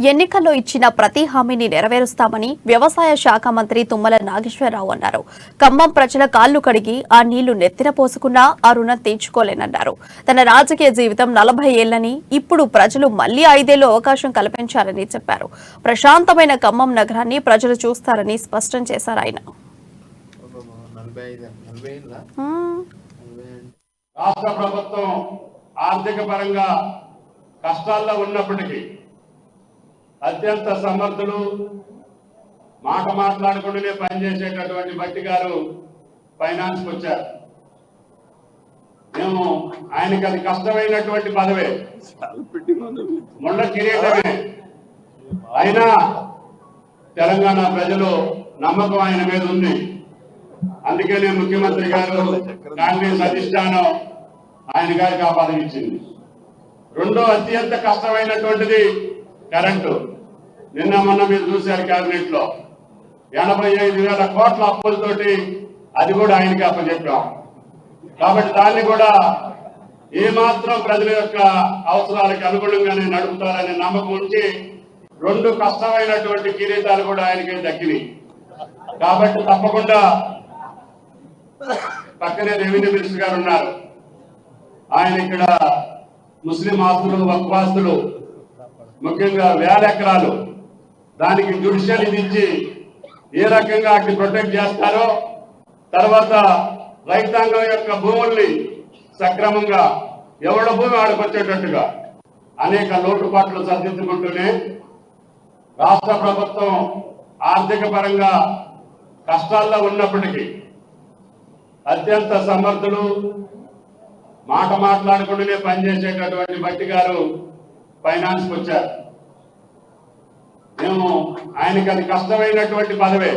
ఎన్నికల్లో ఇచ్చిన ప్రతి హామీని నెరవేరుస్తామని వ్యవసాయ శాఖ మంత్రి తుమ్మల నాగేశ్వరరావు అన్నారు. ఖమ్మం ప్రజల కాళ్లు కడిగి ఆ నీళ్లు నెత్తిన పోసుకున్నా ఆ రుణం తీర్చుకోలేనన్నారు. తన రాజకీయ జీవితం 40 ఏళ్లని, ఇప్పుడు ప్రజలు మళ్లీ 5 ఏళ్లు అవకాశం కల్పించారని చెప్పారు. ప్రశాంతమైన ఖమ్మం నగరాన్ని ప్రజలు చూస్తారని స్పష్టం చేశారు ఆయన. రాష్ట్ర ప్రభుత్వం ఆర్థిక పరంగా కష్టాల్లో ఉన్నప్పటికీ అత్యంత సమర్థులు, మాట మాట్లాడకుండానే పనిచేసేటటువంటి భట్టి గారు ఫైనాన్స్కి వచ్చారు. మేము ఆయనకి అది కష్టమైనటువంటి పదవే, మొండ కిరీటమే. అయినా తెలంగాణ ప్రజలు నమ్మకం ఆయన మీద ఉంది. అందుకనే ముఖ్యమంత్రి గారు కాంగ్రెస్ అధిష్టానం ఆయన గారికి ఆ పదవి ఇచ్చింది. రెండో అత్యంత కష్టమైనటువంటిది కరెంటు. నిన్న మొన్న మీరు చూశారు కేబినెట్ లో 85,000 కోట్ల అప్పులతోటి అది కూడా ఆయనకి అప్పచెప్పాం. కాబట్టి దాన్ని కూడా ఏమాత్రం ప్రజల యొక్క అవసరాలకు అనుగుణంగానే నడుపుతారనే నమ్మకం ఉంచి 2 కష్టమైనటువంటి కిరీటాలు కూడా ఆయనకి దక్కినాయి. కాబట్టి తప్పకుండా పక్కనే రెవెన్యూ మినిస్టర్ గారు ఉన్నారు. ఆయన ఇక్కడ ముస్లిం ఆస్తులు, వక్ఫ్ ఆస్తులు, ముఖ్యంగా 1000 ఎకరాలు దానికి జ్యుడిషియల్ ఇది ఇచ్చి ఏ రకంగా అటు ప్రొటెక్ట్ చేస్తారో, తర్వాత రైతాంగం యొక్క భూముల్ని సక్రమంగా ఎవడ భూమి ఆడుకొచ్చేటట్టుగా అనేక లోటుపాట్లు సర్దిద్దుకుంటూనే రాష్ట్ర ప్రభుత్వం ఆర్థిక పరంగా కష్టాల్లో ఉన్నప్పటికీ అత్యంత సమర్థులు, మాట మాట్లాడకుండానే పనిచేసేటటువంటి భట్టి గారు ఫైనాన్స్కి వచ్చారు. మేము ఆయనకి అది కష్టమైనటువంటి పదవే,